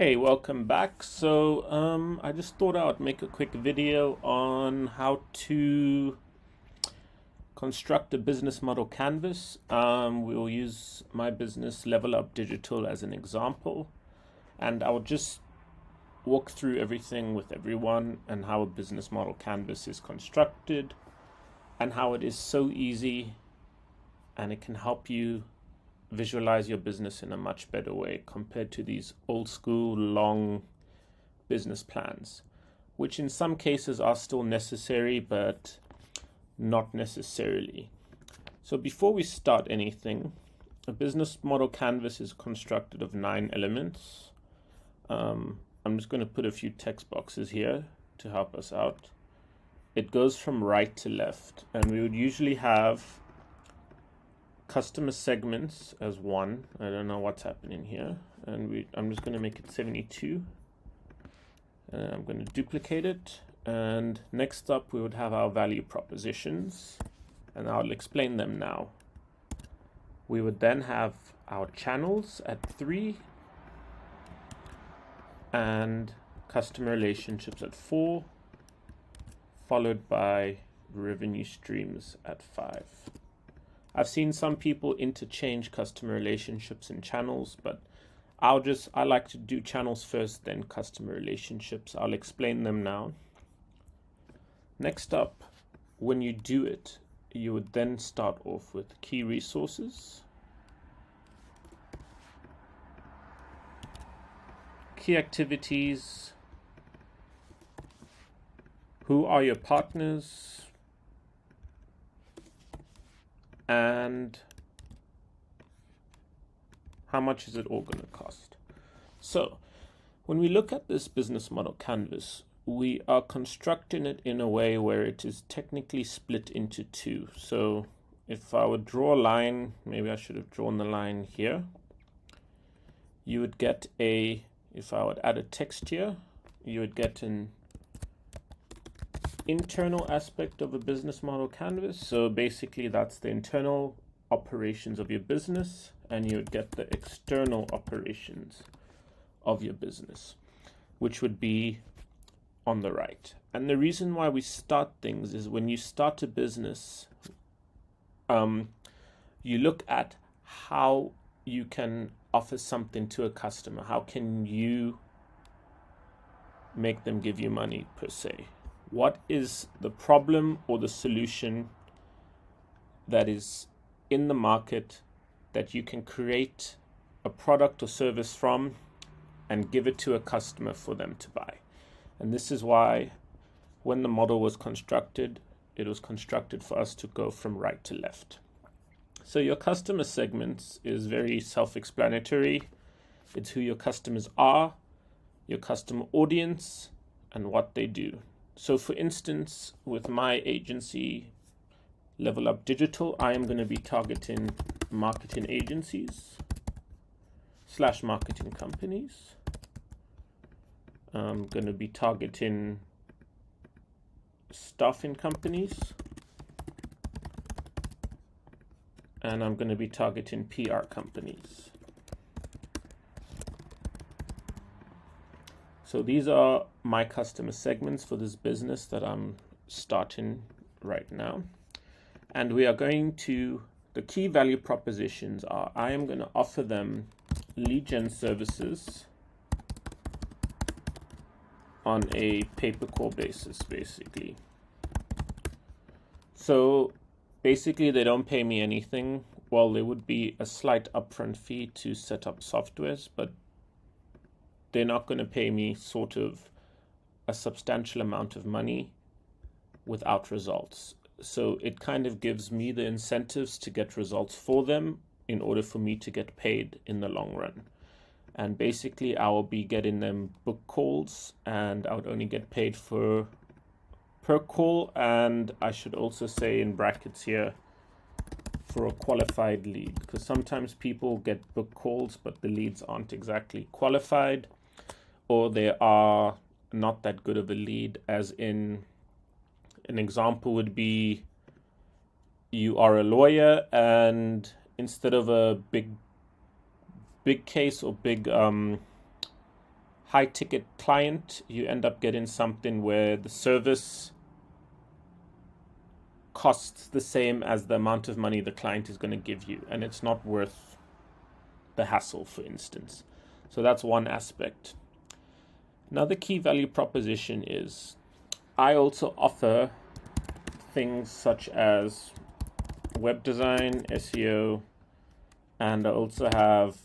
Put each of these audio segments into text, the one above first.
Hey, welcome back. I just thought I would make a quick video on how to construct a business model canvas. We'll use my business Level Up Digital as an example, and I'll just walk through everything with everyone and how a business model canvas is constructed and how it is so easy and it can help you visualize your business in a much better way compared to these old school long business plans, which in some cases are still necessary, but not necessarily. So before we start anything, a business model canvas is constructed of 9 elements. I'm just going to put a few text boxes here to help us out. It goes from right to left, and we would usually have customer segments as 1. I don't know what's happening here, and I'm just going to make it 72. I'm going to duplicate it, and next up we would have our value propositions, and I'll explain them now. We would then have our channels at 3 and customer relationships at 4, followed by revenue streams at 5. I've seen some people interchange customer relationships and channels, but I like to do channels first, then customer relationships. I'll explain them now. Next up, when you do it, you would then start off with key resources, key activities, who are your partners, and how much is it all going to cost? So when we look at this business model canvas, we are constructing it in a way where it is technically split into 2. So if I would draw a line, maybe I should have drawn the line here, you would get if I would add a text here, you would get an internal aspect of a business model canvas. So basically that's the internal operations of your business, and you would get the external operations of your business, which would be on the right. And the reason why we start things is when you start a business, you look at how you can offer something to a customer. How can you make them give you money per se? What is the problem or the solution that is in the market that you can create a product or service from and give it to a customer for them to buy? And this is why when the model was constructed, it was constructed for us to go from right to left. So your customer segments is very self-explanatory. It's who your customers are, your customer audience, and what they do. So for instance, with my agency, Level Up Digital, I am going to be targeting marketing agencies / marketing companies. I'm going to be targeting staffing companies, and I'm going to be targeting PR companies. So these are my customer segments for this business that I'm starting right now. And we are going to, the key value propositions are, I am going to offer them lead gen services on a pay-per-call basis, basically. So basically they don't pay me anything. Well, there would be a slight upfront fee to set up softwares, but they're not going to pay me sort of a substantial amount of money without results. So it kind of gives me the incentives to get results for them in order for me to get paid in the long run. And basically I will be getting them book calls, and I would only get paid per call. And I should also say in brackets here, for a qualified lead, because sometimes people get book calls but the leads aren't exactly qualified, or they are not that good of a lead. As in, an example would be, you are a lawyer, and instead of a big case or big high ticket client, you end up getting something where the service costs the same as the amount of money the client is going to give you, and it's not worth the hassle, for instance. So that's one aspect. Another key value proposition is I also offer things such as web design, SEO, and I also have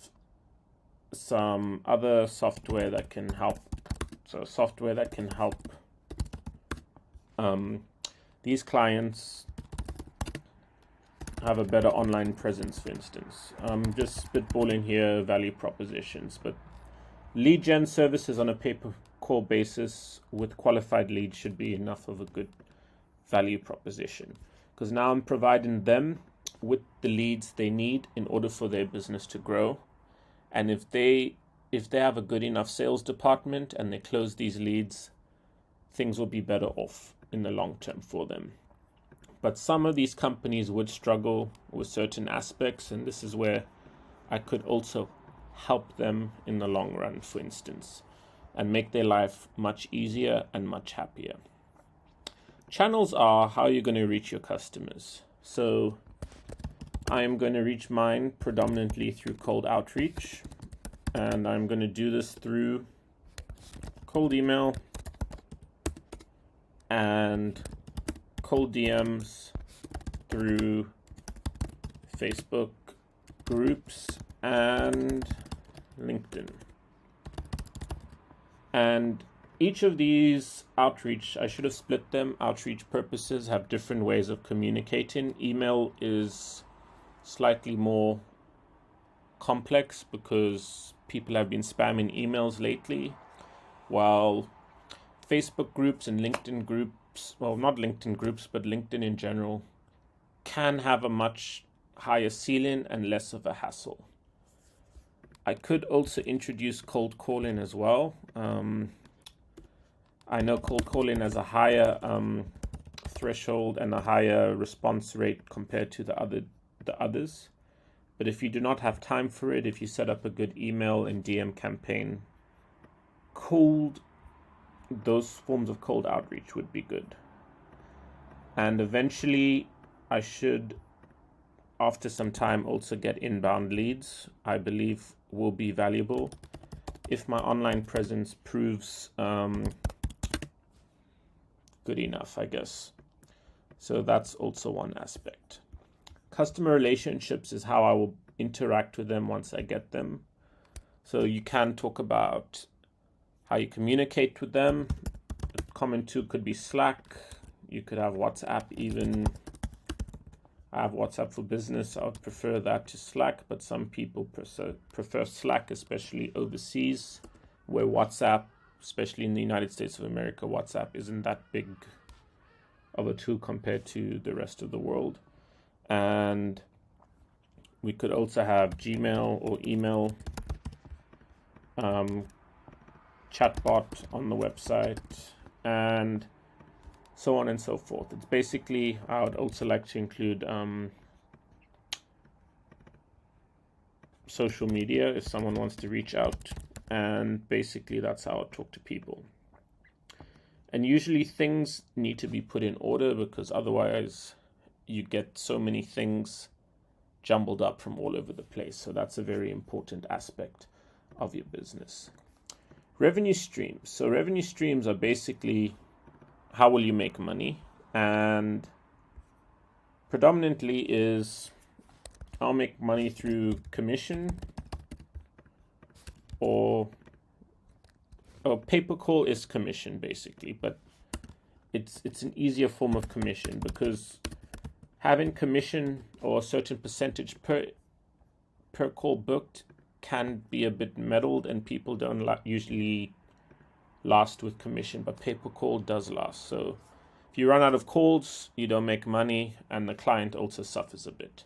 some other software that can help. So software that can help these clients have a better online presence, for instance. I'm just spitballing here value propositions, but lead gen services on a pay-per-call basis with qualified leads should be enough of a good value proposition, because now I'm providing them with the leads they need in order for their business to grow. And if they have a good enough sales department and they close these leads, things will be better off in the long term for them. But some of these companies would struggle with certain aspects, and this is where I could also help them in the long run, for instance, and make their life much easier and much happier. Channels are how you're going to reach your customers. So I am going to reach mine predominantly through cold outreach, and I'm going to do this through cold email and cold DMs through Facebook groups and LinkedIn. And each of these outreach, I should have split them. Outreach purposes have different ways of communicating. Email is slightly more complex because people have been spamming emails lately, while Facebook groups and LinkedIn groups, well, not LinkedIn groups, but LinkedIn in general, can have a much higher ceiling and less of a hassle. I could also introduce cold calling as well. I know cold calling has a higher threshold and a higher response rate compared to the others. But if you do not have time for it, if you set up a good email and DM campaign, those forms of cold outreach would be good. And eventually, I should, after some time, also get inbound leads. I believe will be valuable if my online presence proves good enough, I guess. So that's also one aspect. Customer relationships is how I will interact with them once I get them. So you can talk about how you communicate with them. A common tool could be Slack. You could have WhatsApp even. I have WhatsApp for business. I would prefer that to Slack, but some people prefer Slack, especially overseas, where WhatsApp, especially in the United States of America, WhatsApp isn't that big of a tool compared to the rest of the world. And we could also have Gmail or email, chatbot on the website, and so on and so forth. It's basically, I would also like to include social media if someone wants to reach out, and basically that's how I talk to people. And usually things need to be put in order, because otherwise you get so many things jumbled up from all over the place. So that's a very important aspect of your business. Revenue streams. So revenue streams are basically how will you make money, and predominantly is I'll make money through commission or pay-per-call is commission basically, but it's an easier form of commission, because having commission or a certain percentage per call booked can be a bit muddled, and people don't usually last with commission, but pay-per-call does last. So if you run out of calls, you don't make money, and the client also suffers a bit.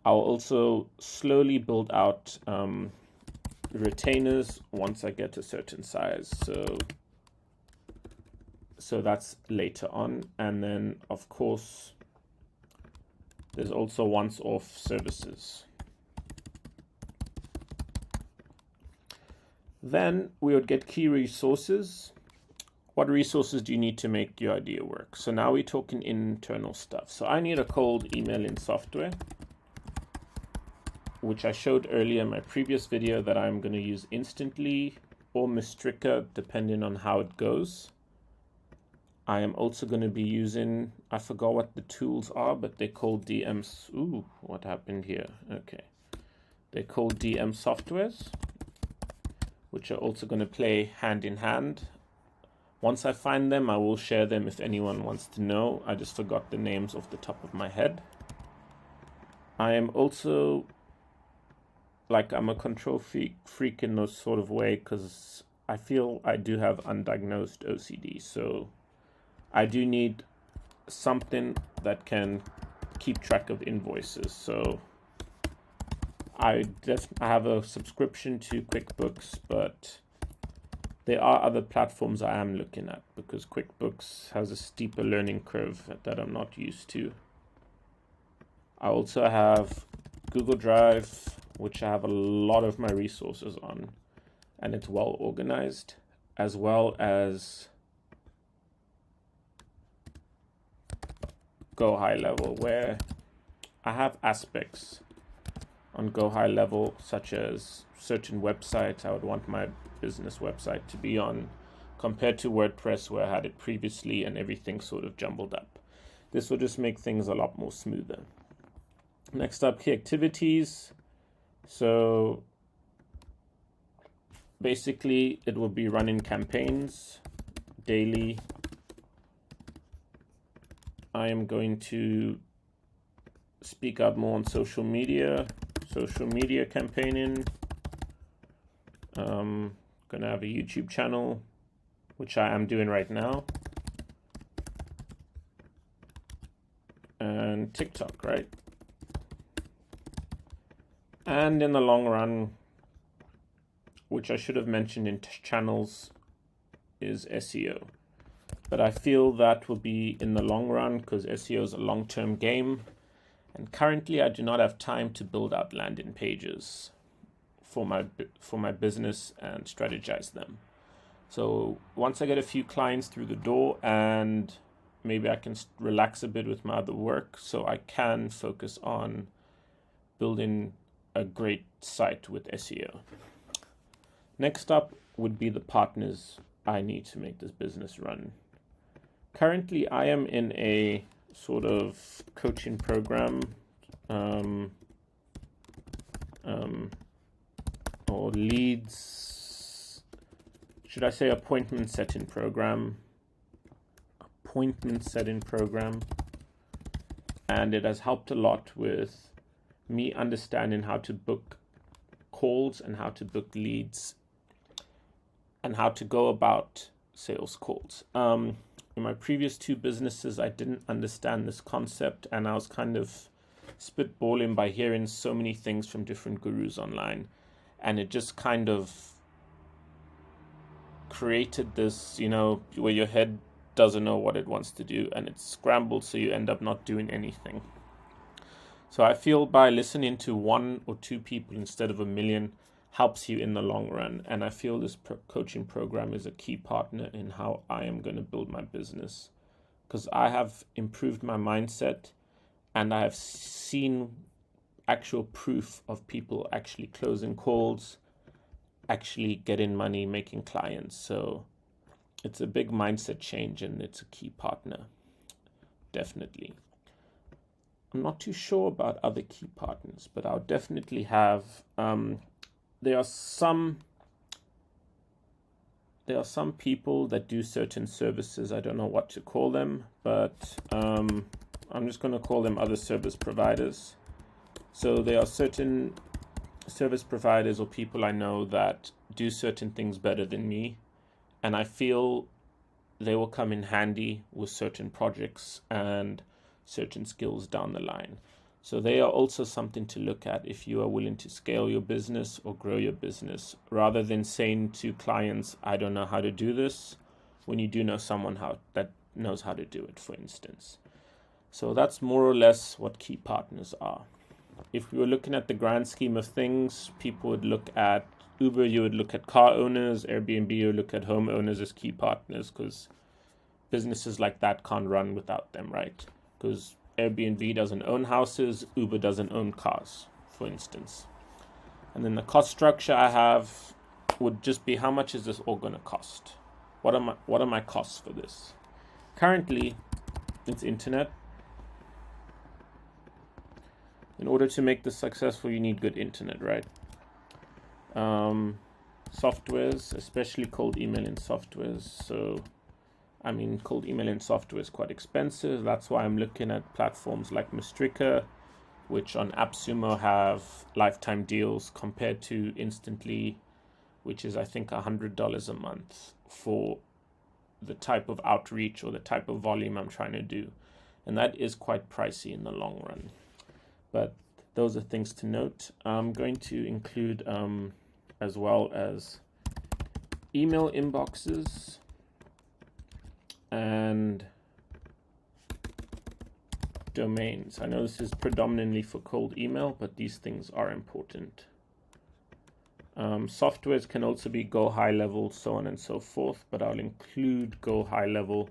I'll also slowly build out retainers once I get a certain size. So that's later on. And then, of course, there's also once-off services. Then we would get key resources. What resources do you need to make your idea work? So now we're talking internal stuff. So I need a cold emailing software, which I showed earlier in my previous video that I'm going to use Instantly or Mistrica, depending on how it goes. I am also going to be using, I forgot what the tools are, but they're called DMs. Ooh, what happened here? Okay. They're called DM softwares, which are also going to play hand in hand. Once I find them, I will share them if anyone wants to know. I just forgot the names off the top of my head. I am also, I'm a control freak in those sort of way, because I feel I do have undiagnosed OCD. So I do need something that can keep track of invoices. So I have a subscription to QuickBooks, but there are other platforms I am looking at, because QuickBooks has a steeper learning curve that I'm not used to. I also have Google Drive, which I have a lot of my resources on, and it's well organized, as well as Go High Level, where I have aspects on Go High Level, such as certain websites I would want my business website to be on, compared to WordPress, where I had it previously and everything sort of jumbled up. This will just make things a lot more smoother. Next up, key activities. So basically it will be running campaigns daily. I am going to speak out more on social media campaigning. Gonna have a YouTube channel, which I am doing right now, and TikTok, right? And in the long run, which I should have mentioned in channels, is SEO. But I feel that will be in the long run, because SEO is a long-term game. And currently I do not have time to build out landing pages for my business and strategize them. So once I get a few clients through the door, and maybe I can relax a bit with my other work, so I can focus on building a great site with SEO. Next up would be the partners I need to make this business run. Currently, I am in a sort of coaching program, or leads, should I say appointment setting program, and it has helped a lot with me understanding how to book calls and how to book leads and how to go about sales calls. In my previous two businesses, I didn't understand this concept, and I was kind of spitballing by hearing so many things from different gurus online, and it just kind of created this, where your head doesn't know what it wants to do, and it's scrambled, so you end up not doing anything. So I feel by listening to one or two people instead of a million helps you in the long run. And I feel this coaching program is a key partner in how I am going to build my business, because I have improved my mindset, and I have seen actual proof of people actually closing calls, actually getting money, making clients. So it's a big mindset change, and it's a key partner, definitely. I'm not too sure about other key partners, but I'll definitely have, there are some people that do certain services. I don't know what to call them, but I'm just going to call them other service providers. So there are certain service providers or people I know that do certain things better than me, and I feel they will come in handy with certain projects and certain skills down the line. So they are also something to look at if you are willing to scale your business or grow your business, rather than saying to clients, I don't know how to do this, when you do know someone that knows how to do it, for instance. So that's more or less what key partners are. If we were looking at the grand scheme of things, people would look at Uber, you would look at car owners. Airbnb, you would look at homeowners as key partners, because businesses like that can't run without them, right? Because Airbnb doesn't own houses, Uber doesn't own cars, for instance. And then the cost structure I have would just be, how much is this all going to cost? What are my costs for this? Currently, it's internet. In order to make this successful, you need good internet, right? Softwares, especially cold emailing softwares. So, I mean, cold emailing software is quite expensive. That's why I'm looking at platforms like Mistrika, which on AppSumo have lifetime deals, compared to Instantly, which is I think $100 a month for the type of outreach or the type of volume I'm trying to do. And that is quite pricey in the long run. But those are things to note. I'm going to include as well as email inboxes and domains. I know this is predominantly for cold email, but these things are important. Softwares can also be Go High Level, so on and so forth, but I'll include Go High Level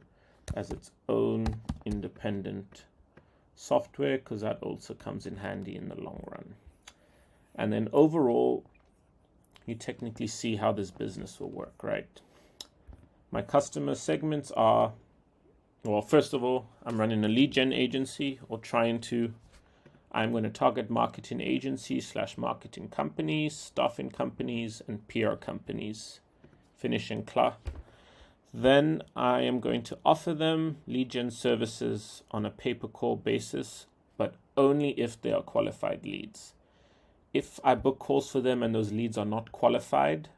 as its own independent software, because that also comes in handy in the long run. And then overall, you technically see how this business will work, right? My customer segments are, well, first of all, I'm running a lead gen agency, or I'm going to target marketing agencies / marketing companies, staffing companies, and PR companies. Finish in CLA. Then I am going to offer them lead gen services on a pay-per-call basis, but only if they are qualified leads. If I book calls for them and those leads are not qualified,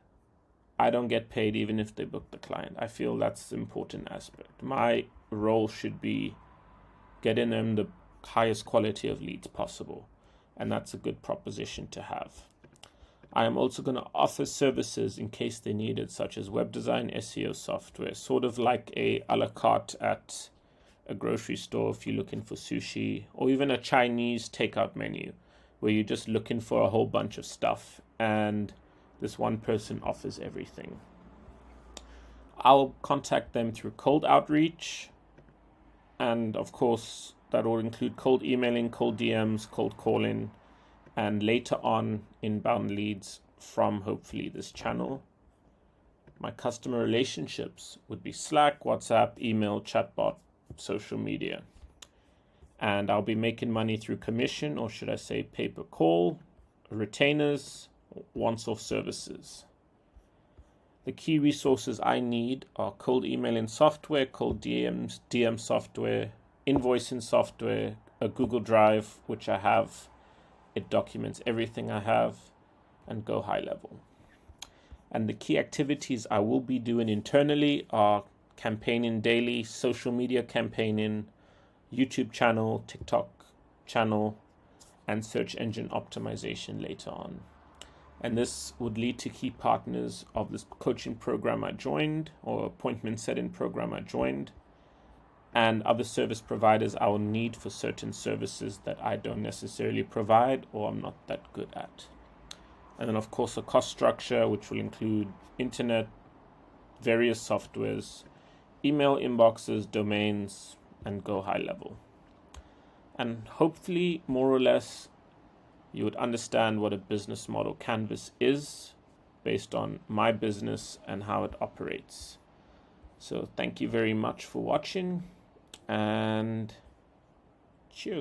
I don't get paid even if they book the client. I feel that's the important aspect. My role should be getting them the highest quality of leads possible, and that's a good proposition to have. I am also going to offer services in case they need it, such as web design, SEO software, sort of like a la carte at a grocery store if you're looking for sushi, or even a Chinese takeout menu where you're just looking for a whole bunch of stuff and this one person offers everything. I'll contact them through cold outreach, and of course that will include cold emailing, cold DMs, cold calling, and later on inbound leads from hopefully this channel. My customer relationships would be Slack, WhatsApp, email, chatbot, social media. And I'll be making money through commission, or should I say pay-per-call, retainers, once-off services. The key resources I need are cold emailing software, cold DM software, invoicing software, a Google Drive, which I have. It documents everything I have, and Go High Level. And the key activities I will be doing internally are campaigning daily, social media campaigning, YouTube channel, TikTok channel, and search engine optimization later on. And this would lead to key partners of this coaching program I joined, or appointment setting program I joined, and other service providers I will need for certain services that I don't necessarily provide or I'm not that good at. And then of course a cost structure, which will include internet, various softwares, email inboxes, domains, and Go High Level. And hopefully, more or less, you would understand what a business model canvas is based on my business and how it operates. So thank you very much for watching, and cheers.